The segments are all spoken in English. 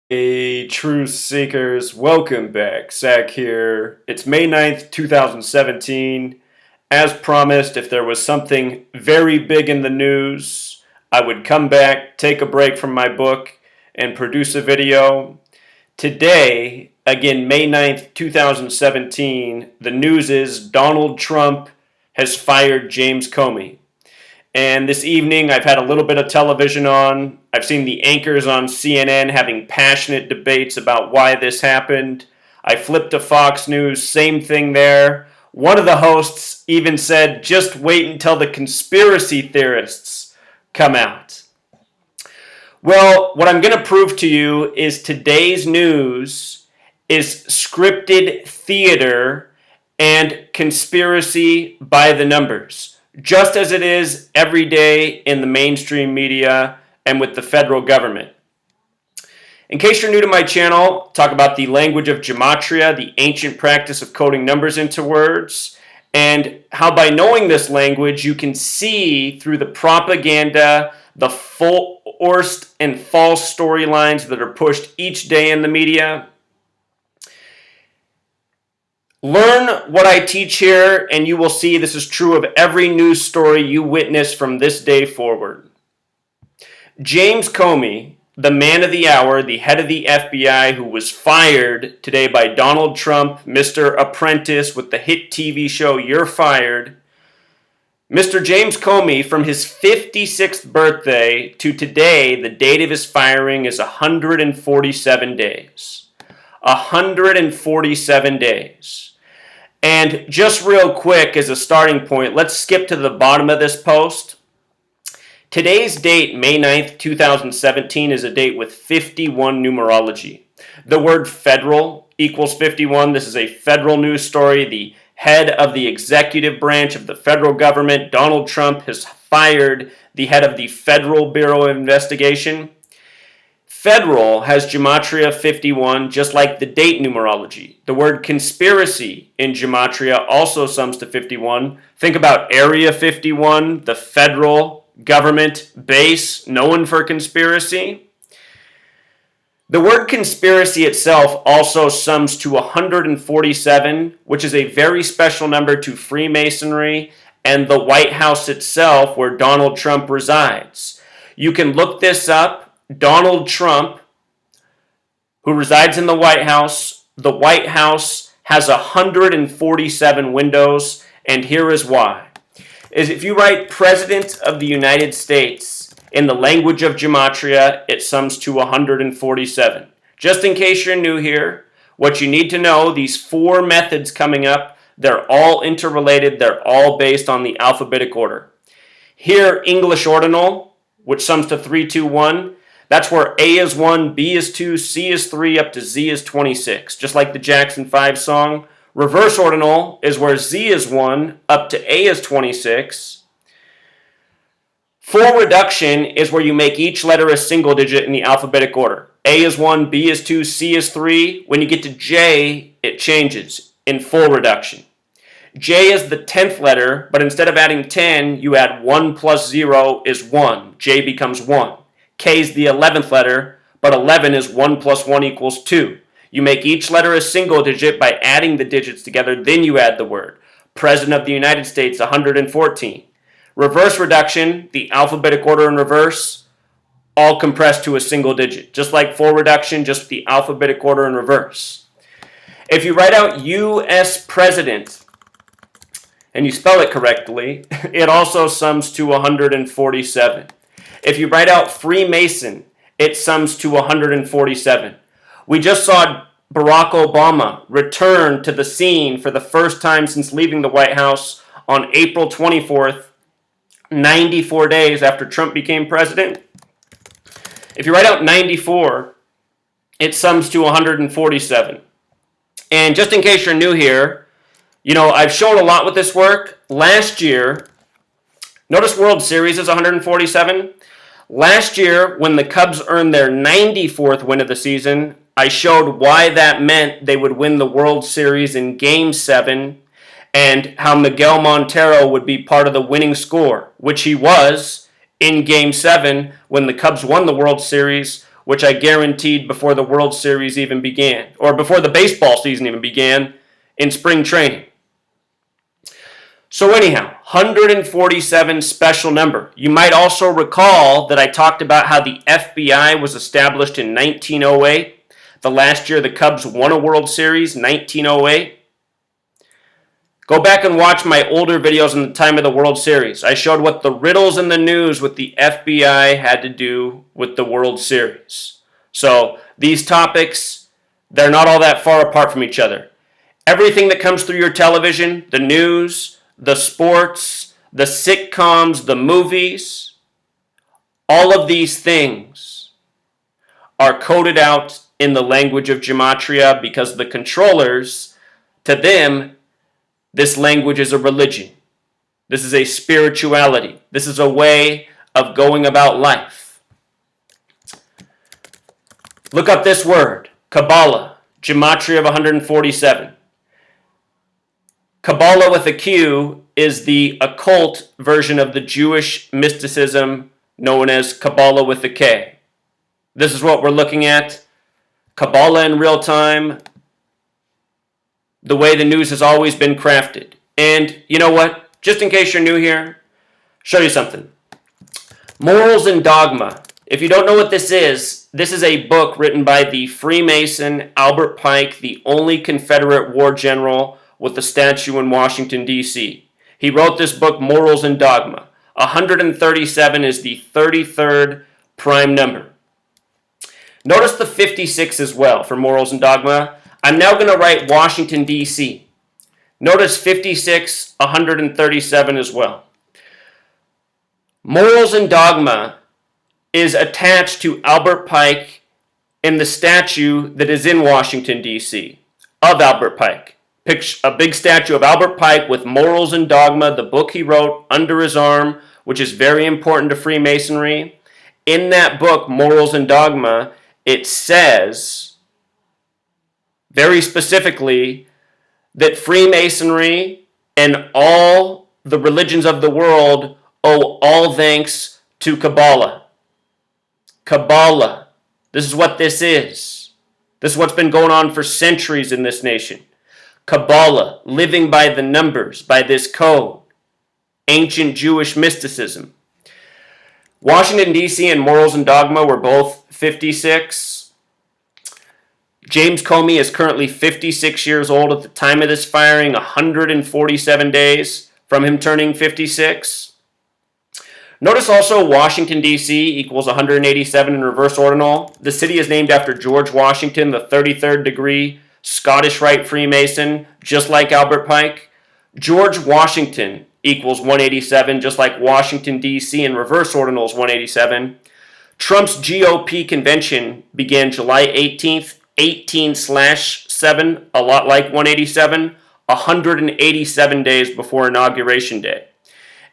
Hey, truth seekers, welcome back. Zach here. It's May 9th, 2017. As promised, if there was something very big in the news, I would come back, take a break from my book, and produce a video. Today, again, May 9th, 2017, the news is Donald Trump has fired James Comey. And this evening, I've had a little bit of television on. I've seen the anchors on CNN having passionate debates about why this happened. I flipped to Fox News, same thing there. One of the hosts even said, just wait until the conspiracy theorists come out. Well, what I'm going to prove to you is today's news is scripted theater and conspiracy by the numbers, just as it is every day in the mainstream media and with the federal government. In case you're new to my channel, I'll talk about the language of Gematria, the ancient practice of coding numbers into words, and how by knowing this language you can see through the propaganda, the forced and false storylines that are pushed each day in the media. Learn what I teach here, and you will see this is true of every news story you witness from this day forward. James Comey, the man of the hour, the head of the FBI, who was fired today by Donald Trump, Mr. Apprentice with the hit TV show You're Fired. Mr. James Comey, from his 56th birthday to today, the date of his firing is 147 days. 147 days. And just real quick as a starting point, let's skip to the bottom of this post. Today's date, May 9th, 2017, is a date with 51 numerology. The word federal equals 51. This is a federal news story. The head of the executive branch of the federal government, Donald Trump, has fired the head of the Federal Bureau of Investigation. Federal has Gematria 51, just like the date numerology. The word conspiracy in Gematria also sums to 51. Think about Area 51, the federal government base known for conspiracy. The word conspiracy itself also sums to 147, which is a very special number to Freemasonry and the White House itself, where Donald Trump resides. You can look this up. Donald Trump, who resides in the White House has 147 windows, and here is why. If you write President of the United States in the language of Gematria, it sums to 147. Just in case you're new here, what you need to know, these four methods coming up, they're all interrelated, they're all based on the alphabetic order. Here, English ordinal, which sums to 321, that's where A is 1, B is 2, C is 3, up to Z is 26. Just like the Jackson 5 song. Reverse ordinal is where Z is 1, up to A is 26. Full reduction is where you make each letter a single digit in the alphabetic order. A is 1, B is 2, C is 3. When you get to J, it changes in full reduction. J is the 10th letter, but instead of adding 10, you add 1 plus 0 is 1. J becomes 1. K is the 11th letter, but 11 is 1 plus 1 equals 2. You make each letter a single digit by adding the digits together, then you add the word. President of the United States, 114. Reverse reduction, the alphabetic order in reverse, all compressed to a single digit. Just like full reduction, just the alphabetic order in reverse. If you write out U.S. President, and you spell it correctly, it also sums to 147. If you write out Freemason, it sums to 147. We just saw Barack Obama return to the scene for the first time since leaving the White House on April 24th, 94 days after Trump became president. If you write out 94, it sums to 147. And just in case you're new here, I've shown a lot with this work. Last year, notice World Series is 147. Last year, when the Cubs earned their 94th win of the season, I showed why that meant they would win the World Series in Game 7 and how Miguel Montero would be part of the winning score, which he was in Game 7 when the Cubs won the World Series which I guaranteed before the World Series even began, or before the baseball season even began in spring training. So anyhow, 147 special number. You might also recall that I talked about how the FBI was established in 1908, the last year the Cubs won a World Series, 1908. Go back and watch my older videos on the time of the World Series. I showed what the riddles in the news with the FBI had to do with the World Series. So these topics, they're not all that far apart from each other. Everything that comes through your television, the news, the sports, the sitcoms, the movies, all of these things are coded out in the language of Gematria because the controllers, to them, this language is a religion. This is a spirituality. This is a way of going about life. Look up this word, Kabbalah, Gematria of 147. Kabbalah with a Q is the occult version of the Jewish mysticism known as Kabbalah with a K. This is what we're looking at. Kabbalah in real time, the way the news has always been crafted. And you know what? Just in case you're new here, show you something. Morals and Dogma. If you don't know what this is a book written by the Freemason Albert Pike, the only Confederate war general with a statue in Washington, D.C. He wrote this book, Morals and Dogma. 137 is the 33rd prime number. Notice the 56 as well for Morals and Dogma. I'm now going to write Washington, D.C. Notice 56, 137 as well. Morals and Dogma is attached to Albert Pike in the statue that is in Washington, D.C. of Albert Pike. A big statue of Albert Pike with Morals and Dogma, the book he wrote, under his arm, which is very important to Freemasonry. In that book, Morals and Dogma, it says very specifically that Freemasonry and all the religions of the world owe all thanks to Kabbalah. Kabbalah. This is what this is. This is what's been going on for centuries in this nation. Kabbalah, living by the numbers, by this code. Ancient Jewish mysticism. Washington, D.C. and Morals and Dogma were both 56. James Comey is currently 56 years old at the time of this firing, 147 days from him turning 56. Notice also Washington, D.C. equals 187 in reverse ordinal. The city is named after George Washington, the 33rd degree Scottish Rite Freemason, just like Albert Pike. George Washington equals 187, just like Washington, D.C. in reverse ordinal is 187. Trump's GOP convention began July 18th, 18/7, a lot like 187, 187 days before Inauguration Day.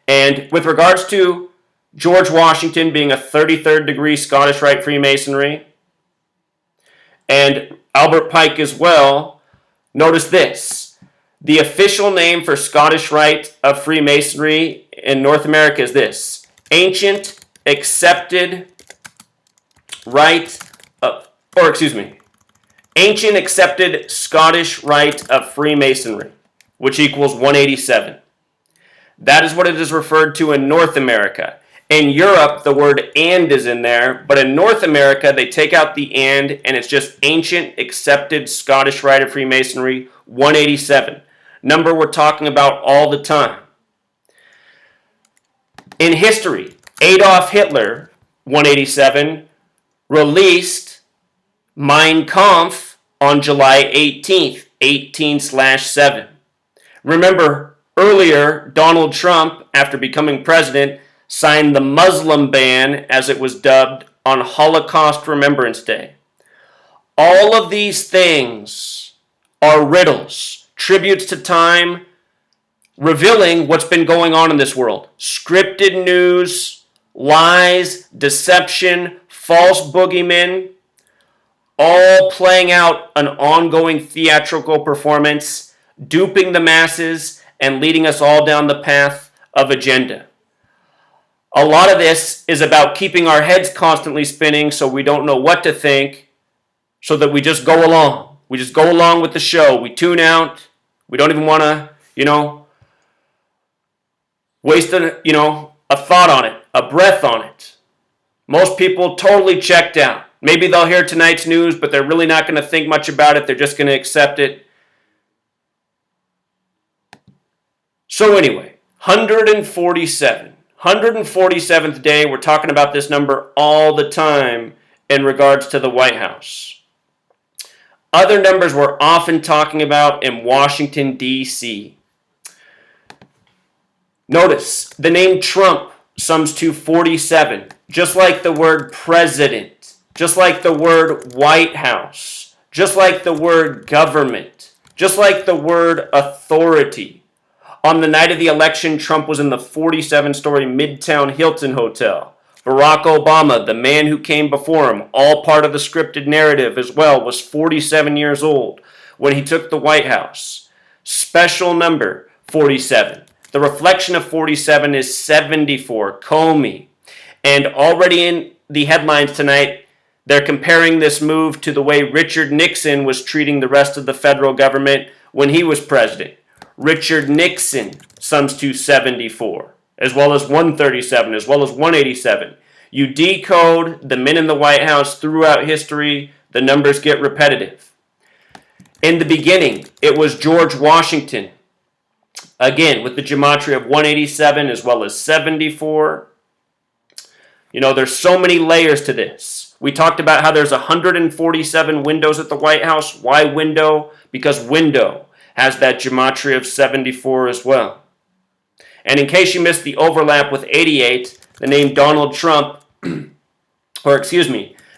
And with regards to George Washington being a 33rd degree Scottish Rite Freemasonry, and Albert Pike as well, notice this. The official name for Scottish Rite of Freemasonry in North America is this: Ancient Accepted Rite of, Ancient Accepted Scottish Rite of Freemasonry, which equals 187. That is what it is referred to in North America. In Europe, the word "and" is in there, but in North America, they take out the "and" it's just Ancient Accepted Scottish Rite of Freemasonry, 187. Number we're talking about all the time. In history, Adolf Hitler, 187, released Mein Kampf on July 18th, 18/7. Remember, earlier, Donald Trump, after becoming president, signed the Muslim ban, as it was dubbed, on Holocaust Remembrance Day. All of these things are riddles, tributes to time, revealing what's been going on in this world. Scripted news, lies, deception, false boogeymen, all playing out an ongoing theatrical performance, duping the masses and leading us all down the path of agenda. A lot of this is about keeping our heads constantly spinning so we don't know what to think, so that we just go along. We just go along with the show. We tune out. We don't even want to, waste a thought on it, a breath on it. Most people totally checked out. Maybe they'll hear tonight's news, but they're really not going to think much about it. They're just going to accept it. So anyway, 147th day. We're talking about this number all the time in regards to the White House. Other numbers we're often talking about in Washington, D.C. Notice the name Trump sums to 47, just like the word president, just like the word White House, just like the word government, just like the word authority. On the night of the election, Trump was in the 47-story Midtown Hilton Hotel. Barack Obama, the man who came before him, all part of the scripted narrative as well, was 47 years old when he took the White House. Special number 47. The reflection of 47 is 74, Comey. And already in the headlines tonight, they're comparing this move to the way Richard Nixon was treating the rest of the federal government when he was president. Richard Nixon sums to 74, as well as 137, as well as 187. You decode the men in the White House throughout history, the numbers get repetitive. In the beginning, it was George Washington, again, with the gematria of 187 as well as 74. There's so many layers to this. We talked about how there's 147 windows at the White House. Why window? Because window has that gematria of 74 as well. And in case you missed the overlap with 88, the name Donald Trump, the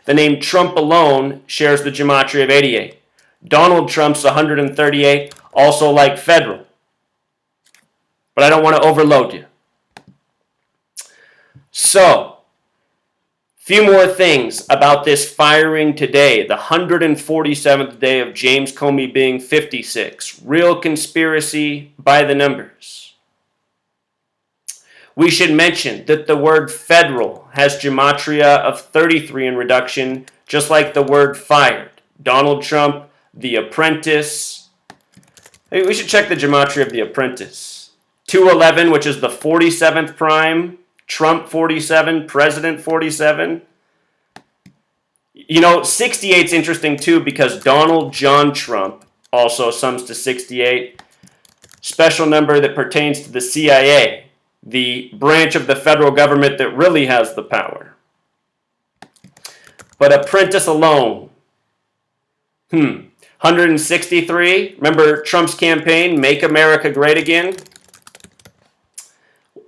name Trump alone shares the gematria of 88. Donald Trump's 138, also like federal. But I don't want to overload you. So, few more things about this firing today, the 147th day of James Comey being 56. Real conspiracy by the numbers. We should mention that the word federal has gematria of 33 in reduction, just like the word fired. Donald Trump, the Apprentice. Hey, we should check the gematria of the Apprentice. 211, which is the 47th prime. Trump 47, President 47. 68's interesting too because Donald John Trump also sums to 68. Special number that pertains to the CIA, the branch of the federal government that really has the power. But Apprentice alone, 163. Remember Trump's campaign, Make America Great Again?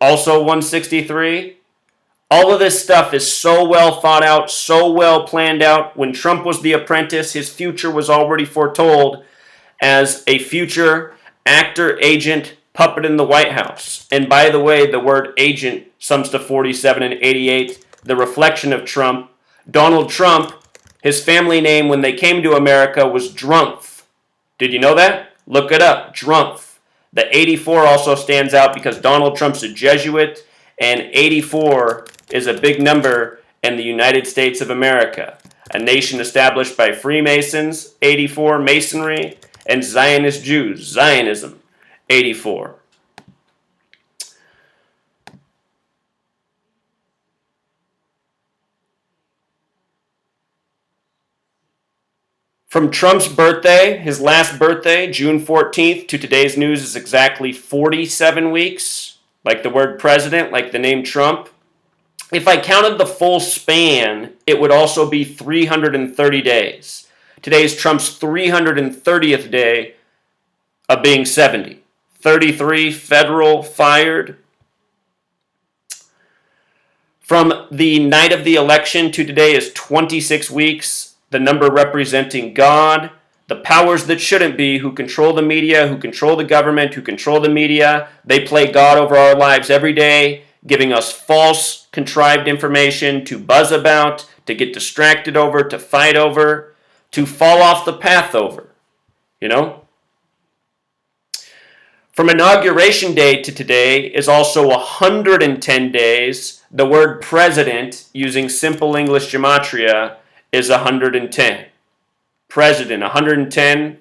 Also 163. All of this stuff is so well thought out, so well planned out. When Trump was the apprentice, his future was already foretold as a future actor, agent, puppet in the White House. And by the way, the word agent sums to 47 and 88, the reflection of Trump. Donald Trump, his family name when they came to America was Drumpf. Did you know that? Look it up, Drumpf. The 84 also stands out because Donald Trump's a Jesuit, and 84 is a big number in the United States of America, a nation established by Freemasons, 84, Masonry, and Zionist Jews, Zionism, 84. From Trump's birthday, his last birthday, June 14th, to today's news is exactly 47 weeks, like the word president, like the name Trump. If I counted the full span, it would also be 330 days. Today is Trump's 330th day of being 70. 33 federal fired. From the night of the election to today is 26 weeks. The number representing God, the powers that shouldn't be, who control the media, who control the government, who control the media. They play God over our lives every day, giving us false, contrived information to buzz about, to get distracted over, to fight over, to fall off the path over. From inauguration day to today is also 110 days. The word president, using simple English gematria, is 110. President, 110.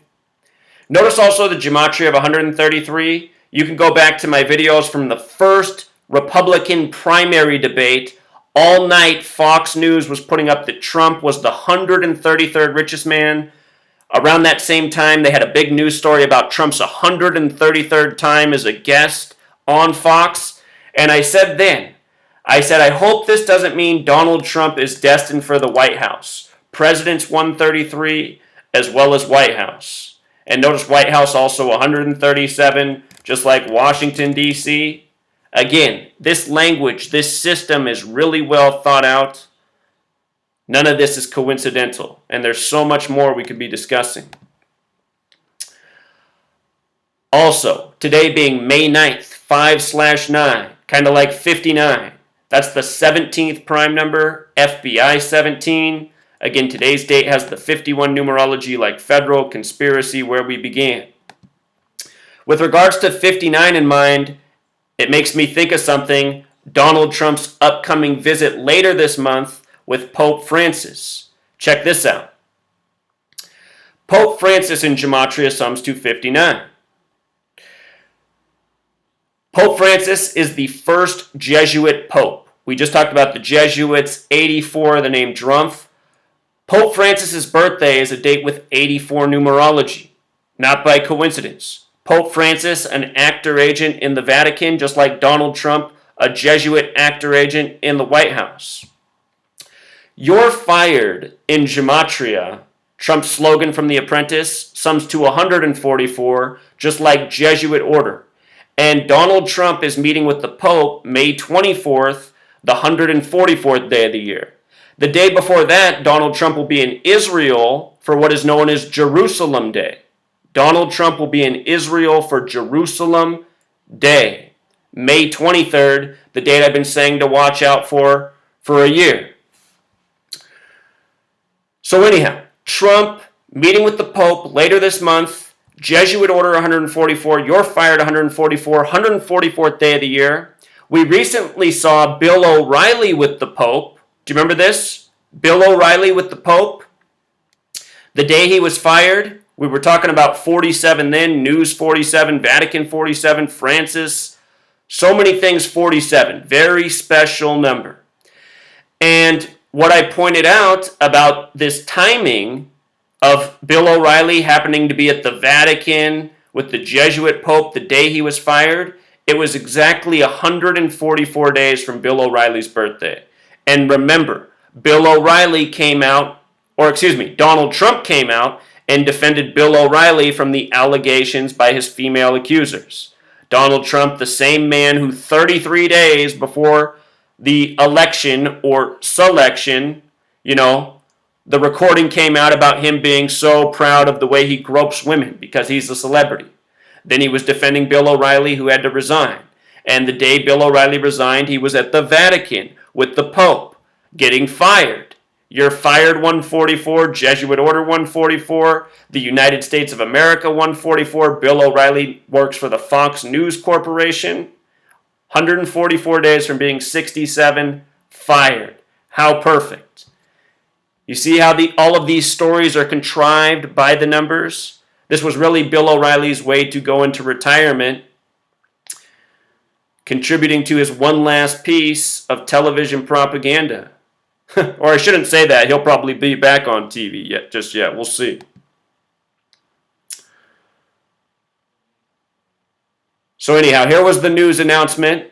Notice also the gematria of 133. You can go back to my videos from the first Republican primary debate. All night, Fox News was putting up that Trump was the 133rd richest man. Around that same time, they had a big news story about Trump's 133rd time as a guest on Fox. And I said then, I hope this doesn't mean Donald Trump is destined for the White House. President's 133 as well as White House. And notice White House also 137, just like Washington, D.C. Again, this language, this system is really well thought out. None of this is coincidental, and there's so much more we could be discussing. Also, today being May 9th, 5/9, kind of like 59. That's the 17th prime number, FBI 17. Again, today's date has the 51 numerology like federal, conspiracy, where we began. With regards to 59 in mind, it makes me think of something, Donald Trump's upcoming visit later this month with Pope Francis. Check this out. Pope Francis in Gematria sums to 59. Pope Francis is the first Jesuit pope. We just talked about the Jesuits, 84, the name Drumpf. Pope Francis's birthday is a date with 84 numerology, not by coincidence. Pope Francis, an actor agent in the Vatican, just like Donald Trump, a Jesuit actor agent in the White House. You're fired in Gematria, Trump's slogan from The Apprentice, sums to 144, just like Jesuit order. And Donald Trump is meeting with the Pope May 24th, the 144th day of the year. The day before that, Donald Trump will be in Israel for what is known as Jerusalem Day. Donald Trump will be in Israel for Jerusalem Day, May 23rd, the date I've been saying to watch out for a year. So anyhow, Trump meeting with the Pope later this month, Jesuit order 144, you're fired 144, 144th day of the year. We recently saw Bill O'Reilly with the Pope. Do you remember this? Bill O'Reilly with the Pope. The day he was fired, we were talking about 47 then, News 47, Vatican 47, Francis, so many things 47, very special number. And what I pointed out about this timing of Bill O'Reilly happening to be at the Vatican with the Jesuit Pope the day he was fired, it was exactly 144 days from Bill O'Reilly's birthday. And remember, Donald Trump came out and defended Bill O'Reilly from the allegations by his female accusers. Donald Trump, the same man who 33 days before the election or selection, the recording came out about him being so proud of the way he gropes women because he's a celebrity. Then he was defending Bill O'Reilly, who had to resign. And the day Bill O'Reilly resigned, he was at the Vatican with the Pope, getting fired. You're fired 144, Jesuit order 144, the United States of America 144, Bill O'Reilly works for the Fox News Corporation. 144 days from being 67, fired. How perfect. You see how all of these stories are contrived by the numbers? This was really Bill O'Reilly's way to go into retirement, contributing to his one last piece of television propaganda. Or I shouldn't say that. He'll probably be back on TV just yet. We'll see. So anyhow, here was the news announcement.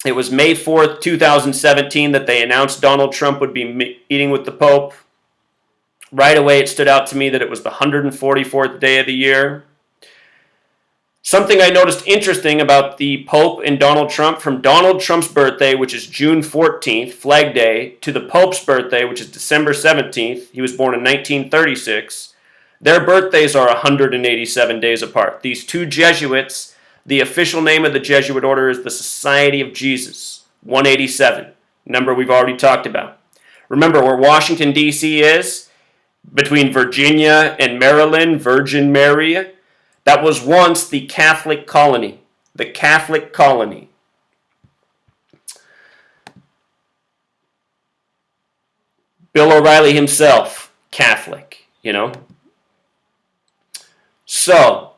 It was May 4th, 2017 that they announced Donald Trump would be meeting with the Pope. Right away, it stood out to me that it was the 144th day of the year. Something I noticed interesting about the Pope and Donald Trump, from Donald Trump's birthday, which is June 14th, Flag Day, to the Pope's birthday, which is December 17th, he was born in 1936, their birthdays are 187 days apart. These two Jesuits, the official name of the Jesuit order is the Society of Jesus, 187, number we've already talked about. Remember where Washington, D.C. is? Between Virginia and Maryland, Virgin Mary. That was once the Catholic colony. The Catholic colony. Bill O'Reilly himself, Catholic, So,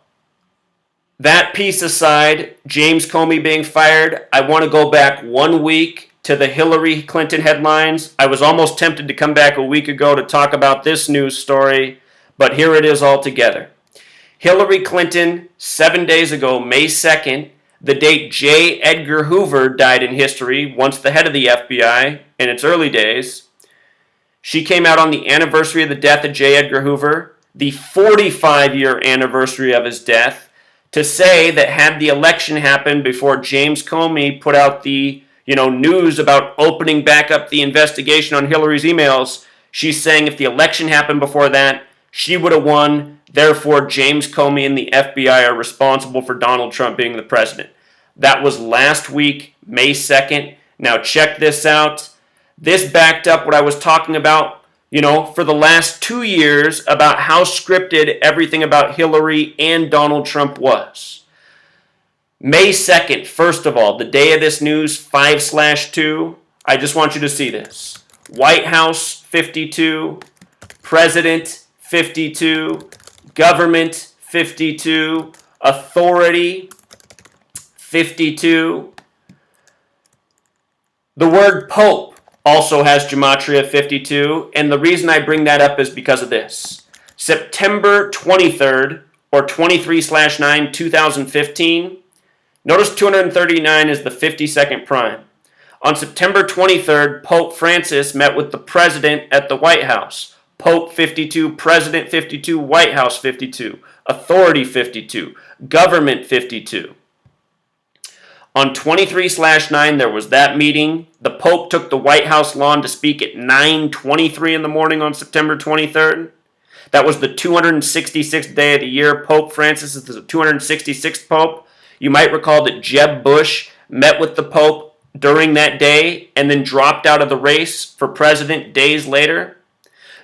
that piece aside, James Comey being fired, I want to go back 1 week to the Hillary Clinton headlines. I was almost tempted to come back a week ago to talk about this news story, but here it is all together. Hillary Clinton, 7 days ago, May 2nd, the date J. Edgar Hoover died in history, once the head of the FBI in its early days. She came out on the anniversary of the death of J. Edgar Hoover, the 45-year anniversary of his death, to say that had the election happened before James Comey put out the news about opening back up the investigation on Hillary's emails, she's saying if the election happened before that, she would have won. Therefore, James Comey and the FBI are responsible for Donald Trump being the president. That was last week, May 2nd. Now check this out. This backed up what I was talking about, for the last 2 years about how scripted everything about Hillary and Donald Trump was. May 2nd, first of all, the day of this news, 5/2, I just want you to see this. White House, 52. President, 52. Government, 52. Authority, 52. The word Pope also has Gematria 52, and the reason I bring that up is because of this. September 23rd, or 23/9, 2015, notice 239 is the 52nd prime. On September 23rd, Pope Francis met with the president at the White House. Pope 52, President 52, White House 52, Authority 52, Government 52. On 23/9, there was that meeting. The Pope took the White House lawn to speak at 9:23 in the morning on September 23rd. That was the 266th day of the year. Pope Francis is the 266th Pope. You might recall that Jeb Bush met with the Pope during that day and then dropped out of the race for president days later.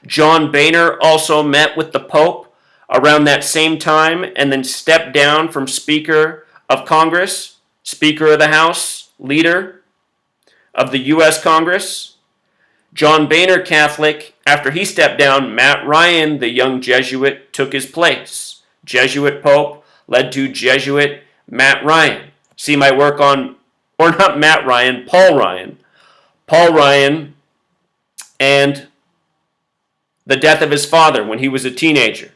John Boehner also met with the Pope around that same time and then stepped down from Speaker of Congress, Speaker of the House, leader of the U.S. Congress. John Boehner, Catholic, after he stepped down, Matt Ryan, the young Jesuit, took his place. Jesuit Pope led to Jesuit Matt Ryan. See my work on, or not Matt Ryan, Paul Ryan. Paul Ryan and the death of his father when he was a teenager.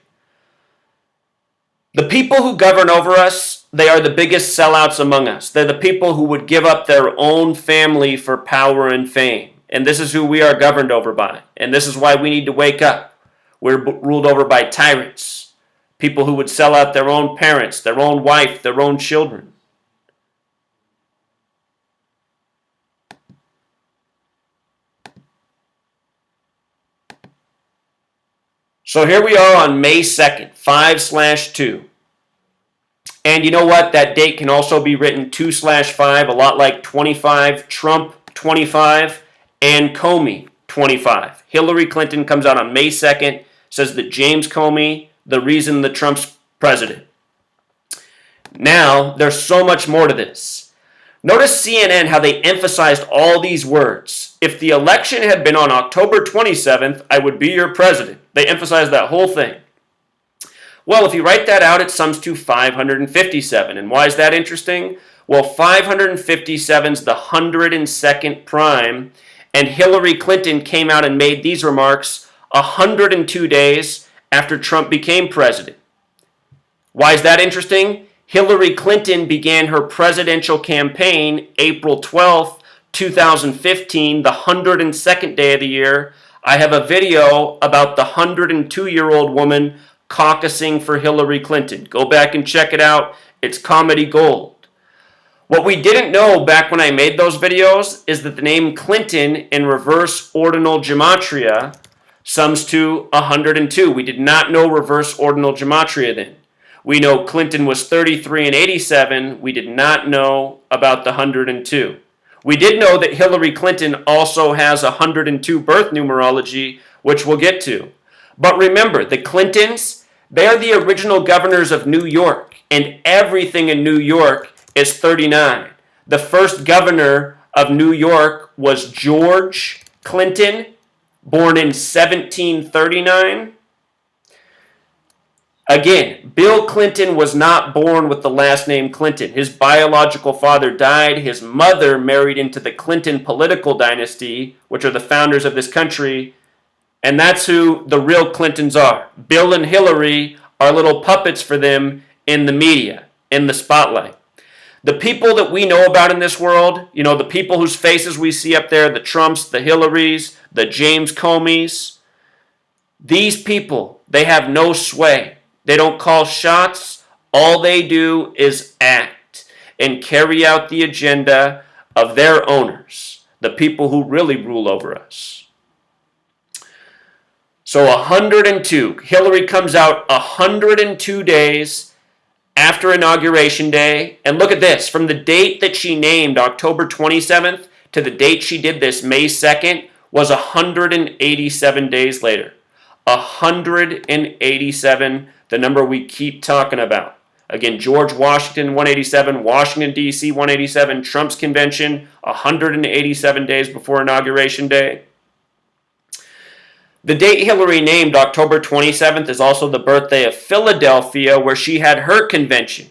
The people who govern over us, they are the biggest sellouts among us. They're the people who would give up their own family for power and fame. And this is who we are governed over by. And this is why we need to wake up. We're ruled over by tyrants. People who would sell out their own parents, their own wife, their own children. So here we are on May 2nd, 5/2. And you know what? That date can also be written 2/5, a lot like 25, Trump 25, and Comey 25. Hillary Clinton comes out on May 2nd, says that James Comey, the reason that Trump's president. Now, there's so much more to this. Notice CNN, how they emphasized all these words. If the election had been on October 27th, I would be your president. They emphasized that whole thing. Well, if you write that out, it sums to 557. And why is that interesting? Well, 557 is the 102nd prime, and Hillary Clinton came out and made these remarks 102 days after Trump became president. Why is that interesting? Hillary Clinton began her presidential campaign April 12th, 2015, the 102nd day of the year. I have a video about the 102-year-old woman caucusing for Hillary Clinton. Go back and check it out. It's comedy gold. What we didn't know back when I made those videos is that the name Clinton in reverse ordinal gematria sums to 102. We did not know reverse ordinal gematria then. We know Clinton was 33 and 87. We did not know about the 102. We did know that Hillary Clinton also has 102 birth numerology, which we'll get to. But remember, the Clintons, They are the original governors of New York, and everything in New York is 39. The first governor of New York was George Clinton, born in 1739. Again, Bill Clinton was not born with the last name Clinton. His biological father died. His mother married into the Clinton political dynasty, which are the founders of this country. And that's who the real Clintons are. Bill and Hillary are little puppets for them in the media, in the spotlight. The people that we know about in this world, the people whose faces we see up there, the Trumps, the Hillarys, the James Comeys, these people, they have no sway. They don't call shots. All they do is act and carry out the agenda of their owners, the people who really rule over us. So 102. Hillary comes out 102 days after Inauguration Day. And look at this. From the date that she named, October 27th, to the date she did this, May 2nd, was 187 days later. 187, the number we keep talking about. Again, George Washington, 187, Washington, D.C., 187, Trump's convention, 187 days before Inauguration Day. The date Hillary named, October 27th, is also the birthday of Philadelphia, where she had her convention.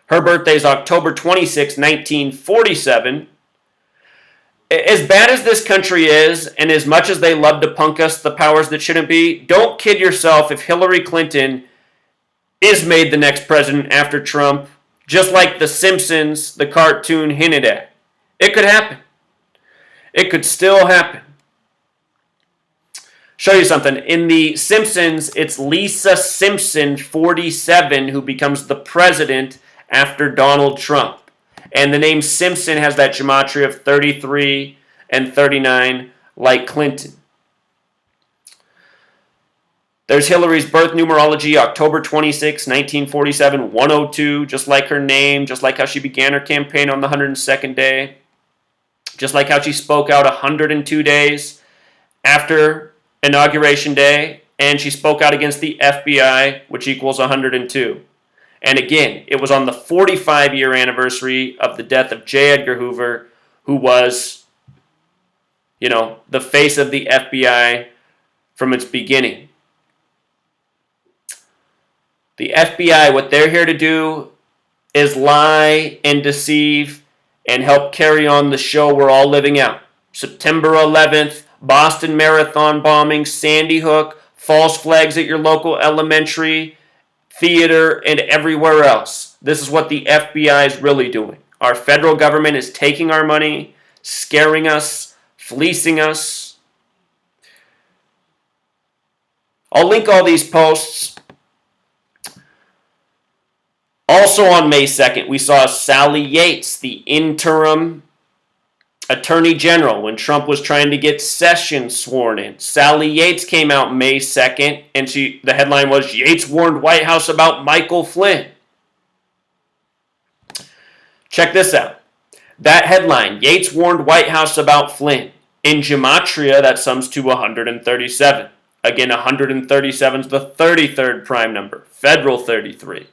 Her birthday is October 26, 1947. As bad as this country is, and as much as they love to punk us, the powers that shouldn't be, don't kid yourself if Hillary Clinton is made the next president after Trump, just like The Simpsons, the cartoon, hinted at. It could happen. It could still happen. Show you something. In The Simpsons, it's Lisa Simpson, 47, who becomes the president after Donald Trump. And the name Simpson has that gematria of 33 and 39, like Clinton. There's Hillary's birth numerology, October 26, 1947, 102, just like her name, just like how she began her campaign on the 102nd day, just like how she spoke out 102 days after Inauguration Day, and she spoke out against the FBI, which equals 102. And again, it was on the 45-year anniversary of the death of J. Edgar Hoover, who was, the face of the FBI from its beginning. The FBI, what they're here to do is lie and deceive and help carry on the show we're all living out. September 11th, Boston Marathon bombing, Sandy Hook, false flags at your local elementary, theater, and everywhere else. This is what the FBI is really doing. Our federal government is taking our money, scaring us, fleecing us. I'll link all these posts. Also on May 2nd, we saw Sally Yates, the interim Attorney General, when Trump was trying to get Sessions sworn in. Sally Yates came out May 2nd, and the headline was, Yates warned White House about Michael Flynn. Check this out. That headline, Yates warned White House about Flynn. In Gematria, that sums to 137. Again, 137 is the 33rd prime number, federal 33.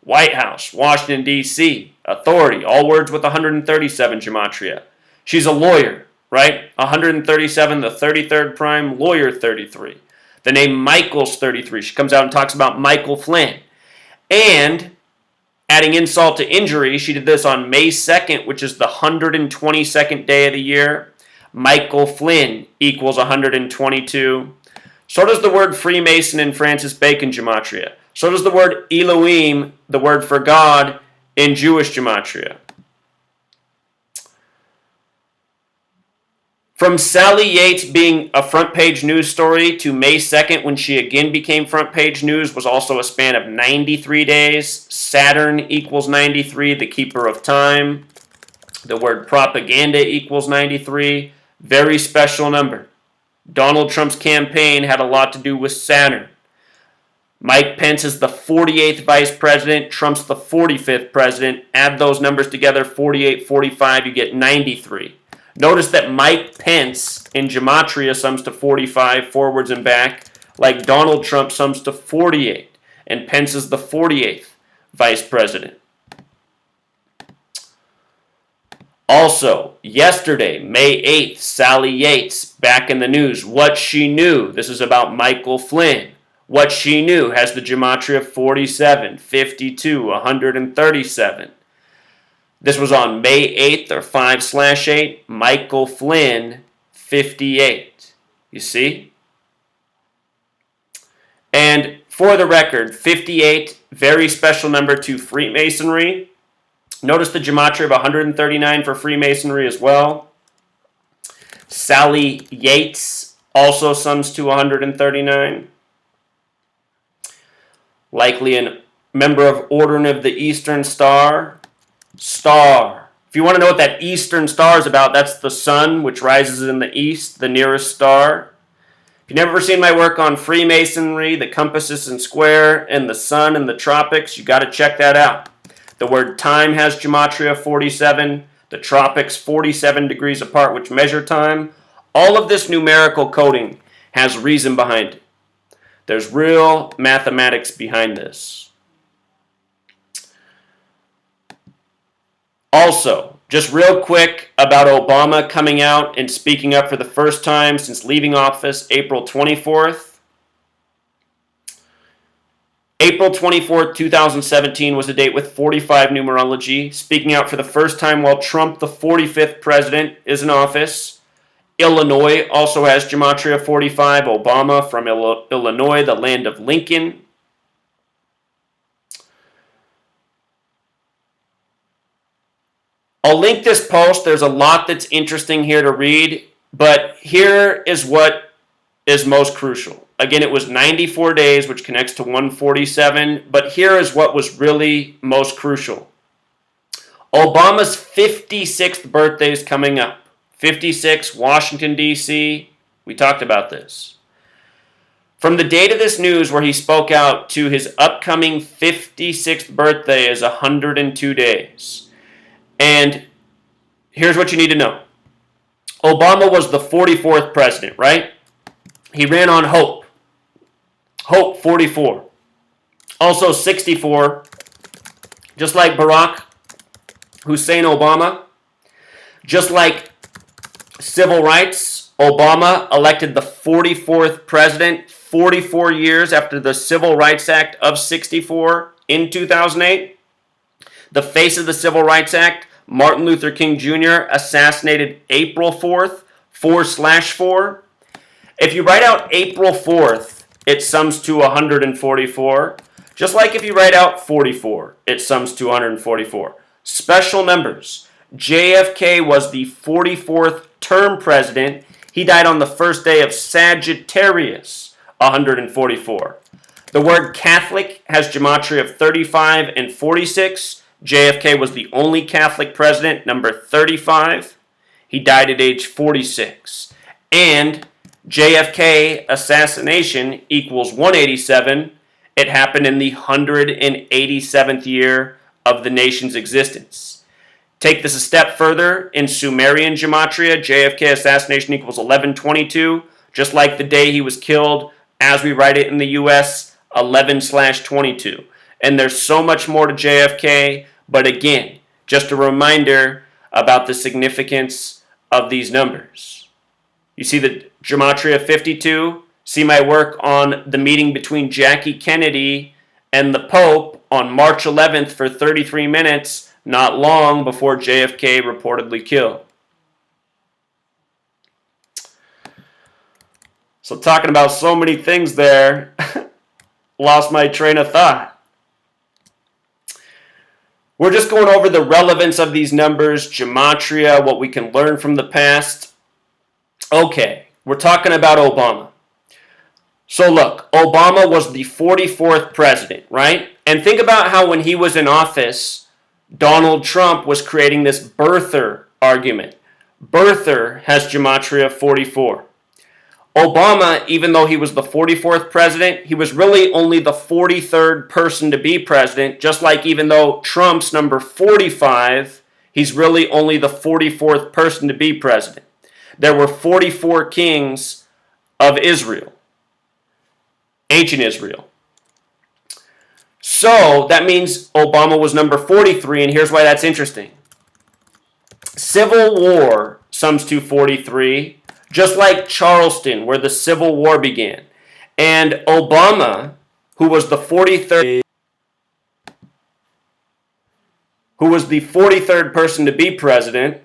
White House, Washington, D.C., authority, all words with 137 Gematria. She's a lawyer, right? 137, the 33rd prime, lawyer 33. The name Michael's 33. She comes out and talks about Michael Flynn. And adding insult to injury, she did this on May 2nd, which is the 122nd day of the year. Michael Flynn equals 122. So does the word Freemason in Francis Bacon Gematria. So does the word Elohim, the word for God, in Jewish Gematria. From Sally Yates being a front page news story to May 2nd, when she again became front page news, was also a span of 93 days. Saturn equals 93, the keeper of time. The word propaganda equals 93. Very special number. Donald Trump's campaign had a lot to do with Saturn. Mike Pence is the 48th vice president. Trump's the 45th president. Add those numbers together, 48, 45, you get 93. Notice that Mike Pence in Gematria sums to 45, forwards and back, like Donald Trump sums to 48, and Pence is the 48th vice president. Also, yesterday, May 8th, Sally Yates back in the news. What she knew. This is about Michael Flynn. What she knew has the Gematria 47, 52, 137. This was on May 8th or 5/8. Michael Flynn, 58. You see? And for the record, 58, very special number to Freemasonry. Notice the Gematria of 139 for Freemasonry as well. Sally Yates also sums to 139. Likely a member of Order of the Eastern Star. Star. If you want to know what that Eastern Star is about, that's the sun, which rises in the east, the nearest star. If you've never seen my work on Freemasonry, the compasses and square, and the sun and the tropics, you got to check that out. The word time has Gematria 47, the tropics 47 degrees apart, which measure time. All of this numerical coding has reason behind it. There's real mathematics behind this. Also, just real quick about Obama coming out and speaking up for the first time since leaving office April 24th. April 24th, 2017 was a date with 45 numerology, speaking out for the first time while Trump, the 45th president, is in office. Illinois also has Gematria 45. Obama from Illinois, the land of Lincoln. I'll link this post. There's a lot that's interesting here to read, but here is what is most crucial. Again, it was 94 days, which connects to 147, but here is what was really most crucial. Obama's 56th birthday is coming up. 56, Washington, D.C. We talked about this. From the date of this news where he spoke out to his upcoming 56th birthday is 102 days. And here's what you need to know. Obama was the 44th president, right? He ran on hope. Hope, 44. Also 64, just like Barack Hussein Obama. Just like civil rights, Obama elected the 44th president 44 years after the Civil Rights Act of 64 in 2008. The face of the Civil Rights Act, Martin Luther King Jr., assassinated April 4th, 4/4. If you write out April 4th, it sums to 144. Just like if you write out 44, it sums to 144. Special numbers. JFK was the 44th term president. He died on the first day of Sagittarius, 144. The word Catholic has Gematria of 35 and 46. JFK was the only Catholic president, number 35. He died at age 46. And JFK assassination equals 187. It happened in the 187th year of the nation's existence. Take this a step further. In Sumerian Gematria, JFK assassination equals 1122, just like the day he was killed, as we write it in the U.S., 11/22. And there's so much more to JFK, but again, just a reminder about the significance of these numbers. You see the Gematria 52? See my work on the meeting between Jackie Kennedy and the Pope on March 11th for 33 minutes, not long before JFK reportedly killed. So talking about so many things there, lost my train of thought. We're just going over the relevance of these numbers, Gematria, what we can learn from the past. Okay, we're talking about Obama. So look, Obama was the 44th president, right? And think about how when he was in office, Donald Trump was creating this birther argument. Birther has Gematria 44. Obama, even though he was the 44th president, he was really only the 43rd person to be president, just like even though Trump's number 45, he's really only the 44th person to be president. There were 44 kings of Israel. ancient Israel. So that means Obama was number 43, and here's why that's interesting. Civil War sums to 43, just like Charleston, where the Civil War began. And Obama, who was the 43rd person to be president,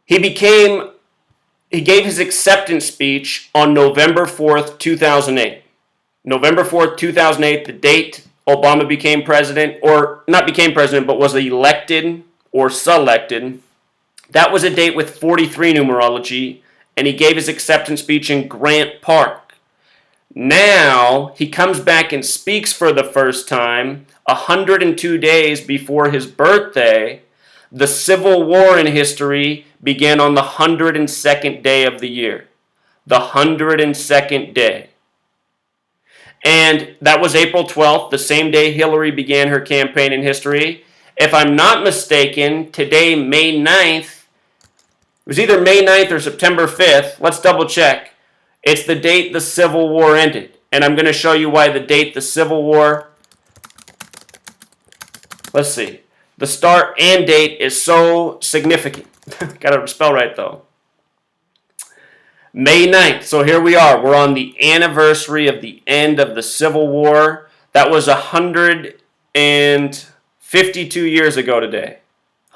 he gave his acceptance speech on November 4th, 2008. November 4th, 2008, the date Obama became president, or not became president, but was elected or selected. That was a date with 43 numerology, and he gave his acceptance speech in Grant Park. Now, he comes back and speaks for the first time 102 days before his birthday. The Civil War in history began on the 102nd day of the year. The 102nd day. And that was April 12th, the same day Hillary began her campaign in history. If I'm not mistaken, today, May 9th, it was either May 9th or September 5th. Let's double check. It's the date the Civil War ended. And I'm going to show you why the date the Civil War, let's see, the start and date is so significant. Got to spell right though. May 9th. So here we are. We're on the anniversary of the end of the Civil War. That was 152 years ago today.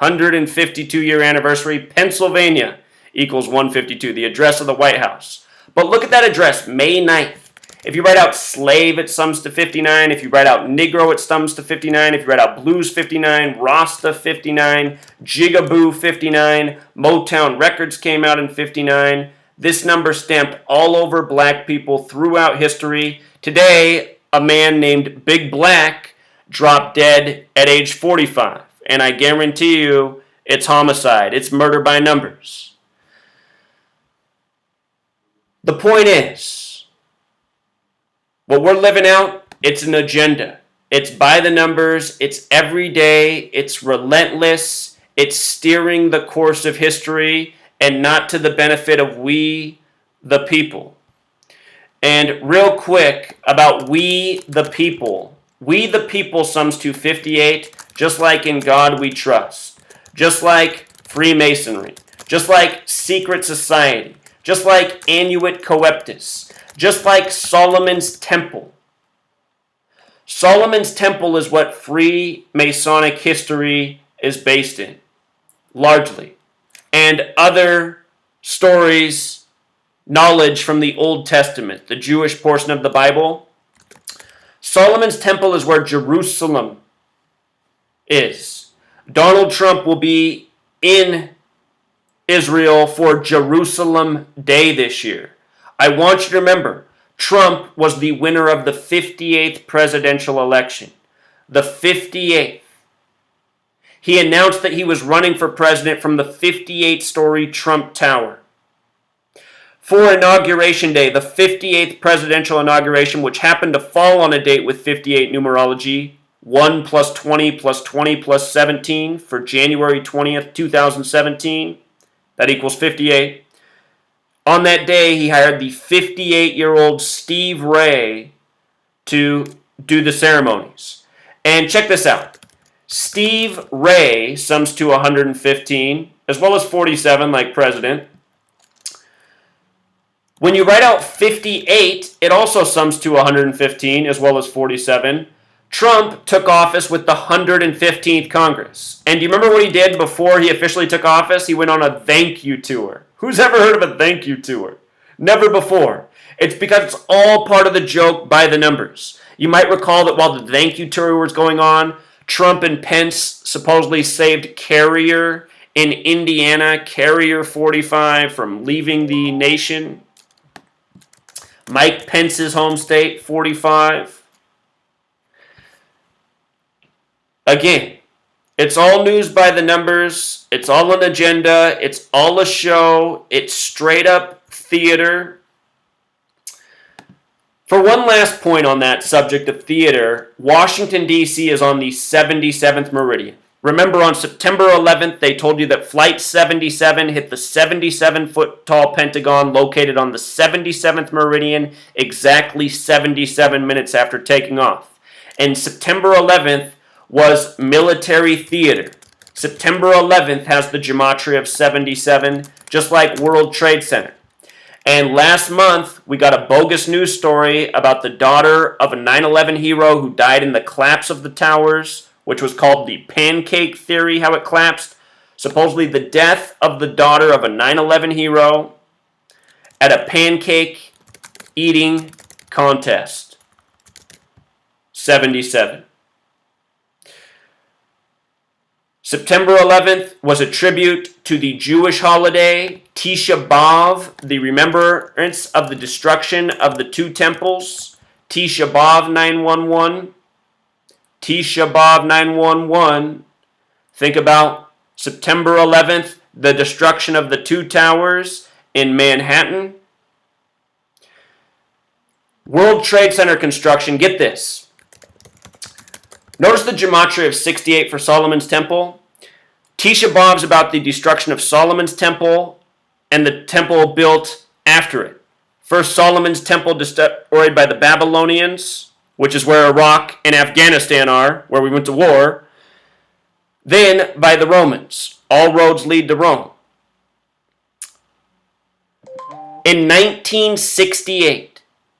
152-year anniversary. Pennsylvania equals 152, the address of the White House. But look at that address, May 9th. If you write out slave, it sums to 59. If you write out Negro, it sums to 59. If you write out blues, 59. Rasta, 59. Jigaboo, 59. Motown Records came out in 59. This number stamped all over black people throughout history. Today, a man named Big Black dropped dead at age 45. And I guarantee you, it's homicide. It's murder by numbers. The point is, what we're living out, it's an agenda. It's by the numbers. It's every day. It's relentless. It's steering the course of history and not to the benefit of we, the people. And real quick about we, the people. We, the people sums to 58, just like in God we trust. Just like Freemasonry. Just like secret society. Just like Annuit Coeptus. Just like Solomon's Temple. Solomon's Temple is what Freemasonic history is based in, largely. And other stories, knowledge from the Old Testament, the Jewish portion of the Bible. Solomon's Temple is where Jerusalem is. Donald Trump will be in Israel for Jerusalem Day this year. I want you to remember, Trump was the winner of the 58th presidential election. The 58th. He announced that he was running for president from the 58-story Trump Tower. For Inauguration Day, the 58th presidential inauguration, which happened to fall on a date with 58 numerology, 1 plus 20 plus 20 plus 17 for January 20th, 2017, that equals 58. On that day, he hired the 58-year-old Steve Ray to do the ceremonies. And check this out. Steve Ray sums to 115, as well as 47 like president. When you write out 58, it also sums to 115, as well as 47. Trump took office with the 115th Congress. And do you remember what he did before he officially took office? He went on a thank you tour. Who's ever heard of a thank you tour? Never before. It's because it's all part of the joke by the numbers. You might recall that while the thank you tour was going on, Trump and Pence supposedly saved Carrier in Indiana, Carrier 45, from leaving the nation. Mike Pence's home state, 45. Again, it's all news by the numbers. It's all an agenda. It's all a show. It's straight up theater. For one last point on that subject of theater, Washington, D.C. is on the 77th meridian. Remember on September 11th, they told you that Flight 77 hit the 77-foot tall Pentagon located on the 77th meridian exactly 77 minutes after taking off. And September 11th was military theater. September 11th has the Gematria of 77, just like World Trade Center. And last month, we got a bogus news story about the daughter of a 9/11 hero who died in the collapse of the towers, which was called the pancake theory, how it collapsed. Supposedly the death of the daughter of a 9/11 hero at a pancake eating contest. 77. September 11th was a tribute to the Jewish holiday Tisha B'Av, the remembrance of the destruction of the two temples. Tisha B'Av 911. Tisha B'Av 911. Think about September 11th, the destruction of the two towers in Manhattan. World Trade Center construction, get this. Notice the Gematria of 68 for Solomon's Temple. Tisha B'Av's about the destruction of Solomon's Temple and the temple built after it. First, Solomon's Temple destroyed by the Babylonians, which is where Iraq and Afghanistan are, where we went to war. Then by the Romans. All roads lead to Rome. In 1968,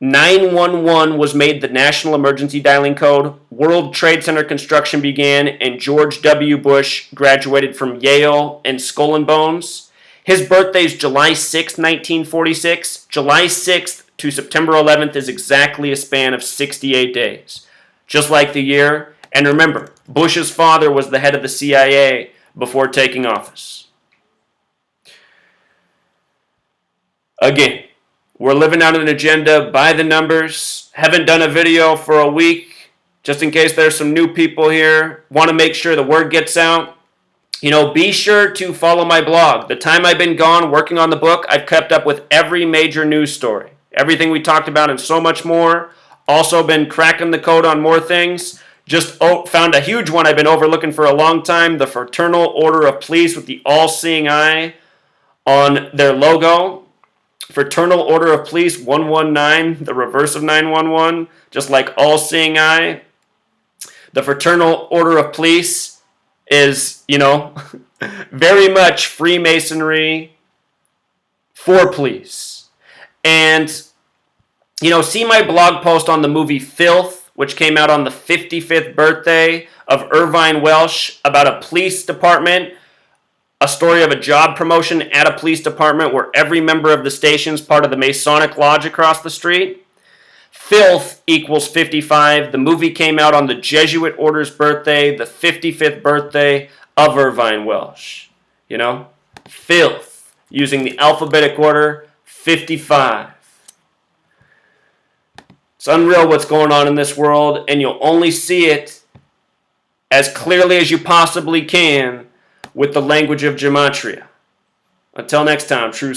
911 was made the national emergency dialing code. World Trade Center construction began, and George W. Bush graduated from Yale and Skull and Bones. His birthday is July 6, 1946. July 6th to September 11th is exactly a span of 68 days, just like the year. And remember, Bush's father was the head of the CIA before taking office. Again, we're living out an agenda by the numbers. Haven't done a video for a week, just in case there's some new people here. Want to make sure the word gets out. Be sure to follow my blog. The time I've been gone working on the book, I've kept up with every major news story. Everything we talked about and so much more. Also been cracking the code on more things. Just found a huge one I've been overlooking for a long time. The Fraternal Order of Police with the all-seeing eye on their logo. Fraternal Order of Police 119, the reverse of 911, just like all-seeing eye. The Fraternal Order of Police is, very much Freemasonry for police. And, see my blog post on the movie Filth, which came out on the 55th birthday of Irvine Welsh, about a police department. A story of a job promotion at a police department where every member of the station is part of the Masonic Lodge across the street. Filth equals 55. The movie came out on the Jesuit Order's birthday, the 55th birthday of Irvine Welsh. Filth, using the alphabetic order, 55. It's unreal what's going on in this world, and you'll only see it as clearly as you possibly can with the language of Gematria. Until next time, true